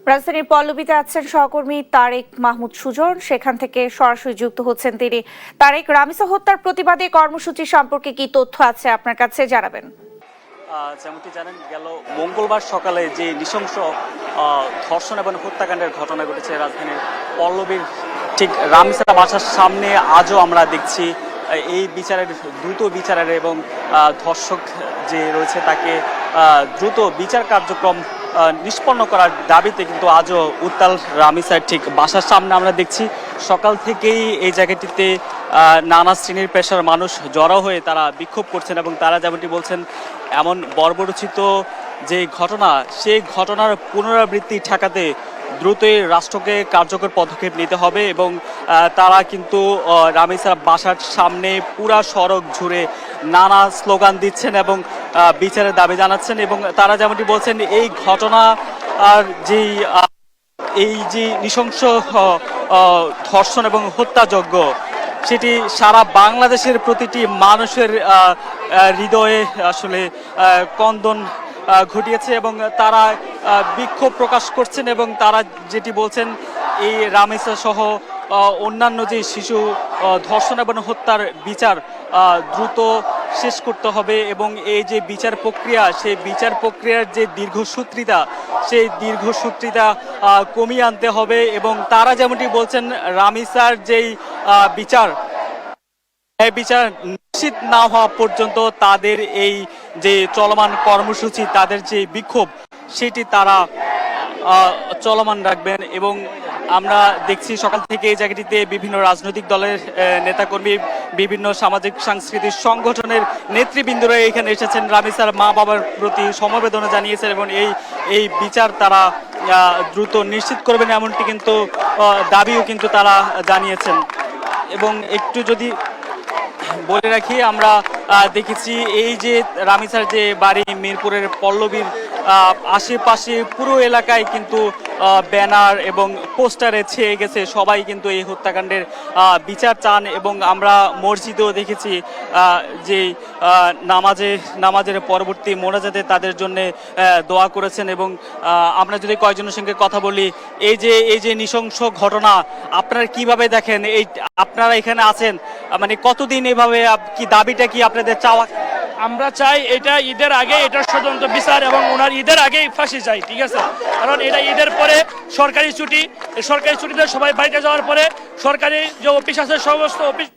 রাজধানীর পল্লবীতে আছেন সহকর্মী তারেক মাহমুদ সুজন, সেখান থেকে সরাসরি যুক্ত হচ্ছেন তিনি। তারেক, রামিসা হত্যার প্রতিবাদে কর্মসূচি সম্পর্কে কি তথ্য আছে আপনার কাছে জানাবেন? যেমনটি জানেন, গেল মঙ্গলবার সকালে যে নৃশংস ধর্ষণ এবং হত্যাকাণ্ডের ঘটনা ঘটেছে রাজধানীর পল্লবীর ঠিক রামিসা বাসার সামনে, আজও আমরা দেখছি এই বিচারের দ্রুত বিচারের এবং ধর্ষক যে রয়েছে তাকে দ্রুত বিচার কার্যক্রম নিষ্পন্ন করার দাবিতে কিন্তু আজও উত্তাল রামিসার ঠিক বাসার সামনে আমরা দেখছি। সকাল থেকেই এই জায়গাটিতে নানা শ্রেণীর পেশার মানুষ জড়ো হয়ে তারা বিক্ষোভ করছেন এবং তারা যেমনটি বলছেন, এমন বর্বরোচিত যে ঘটনা, সেই ঘটনার পুনরাবৃত্তি ঠেকাতে দ্রুতই রাষ্ট্রকে কার্যকর পদক্ষেপ নিতে হবে এবং তারা কিন্তু রামিসার বাসার সামনে পুরা সড়ক জুড়ে নানা স্লোগান দিচ্ছেন এবং বিচারের দাবি জানাচ্ছেন। এবং তারা যেমনটি বলছেন, এই ঘটনা আর যেই এই যে নৃশংস ধর্ষণ এবং হত্যাযজ্ঞ, সেটি সারা বাংলাদেশের প্রতিটি মানুষের হৃদয়ে আসলে কন্দন ঘটিয়েছে এবং তারা বিক্ষোভ প্রকাশ করছেন এবং তারা যেটি বলছেন, এই রামিসা সহ অন্যান্য যে শিশু ধর্ষণ এবং হত্যার বিচার দ্রুত শেষ করতে হবে এবং এই যে বিচার প্রক্রিয়া, সেই বিচার প্রক্রিয়ার যে দীর্ঘসূত্রিতা, সেই দীর্ঘসূত্রিতা কমিয়ে আনতে হবে। এবং তারা যেমনটি বলছেন, রামিসার যেই বিচার, এই বিচার নিশ্চিত না হওয়া পর্যন্ত তাদের এই যে চলমান কর্মসূচি, তাদের যে বিক্ষোভ, সেটি তারা চলমান রাখবেন। এবং আমরা দেখছি সকাল থেকে এই জায়গাটিতে বিভিন্ন রাজনৈতিক দলের নেতাকর্মী, বিভিন্ন সামাজিক সাংস্কৃতিক সংগঠনের নেতৃবৃন্দরা এখানে এসেছেন, রামিসার মা বাবার প্রতি সমবেদনা জানিয়েছেন এবং এই বিচার তারা দ্রুত নিশ্চিত করবেন, এমনটি কিন্তু দাবিও কিন্তু তারা জানিয়েছেন। এবং একটু যদি বলে রাখি, আমরা দেখেছি এই যে রামিসার যে বাড়ি মিরপুরের পল্লবীর আশেপাশে পুরো এলাকায় কিন্তু ব্যানার এবং পোস্টারে ছেয়ে গেছে। সবাই কিন্তু এই হত্যাকাণ্ডের বিচার চান এবং আমরা মসজিদেও দেখেছি যে নামাজের পরবর্তী মোনাজাতে তাদের জন্য দোয়া করেছেন। এবং আমরা যদি কয়েকজনের সঙ্গে কথা বলি, এই যে নৃশংস ঘটনা আপনারা কিভাবে দেখেন? এই আপনারা এখানে আছেন, মানে কতদিন এভাবে, কি দাবিটা কি আপনাদের চাওয়া? আমরা চাই এটা ঈদের আগে এটার স্বতন্ত্র বিচার এবং ওনার ঈদের আগেই ফাঁসি চাই, ঠিক আছে? কারণ এটা ঈদের পরে সরকারি ছুটি, এই সরকারি ছুটিতে সবাই বাড়িতে যাওয়ার পরে সরকারি যে অফিস আছে, সমস্ত অফিস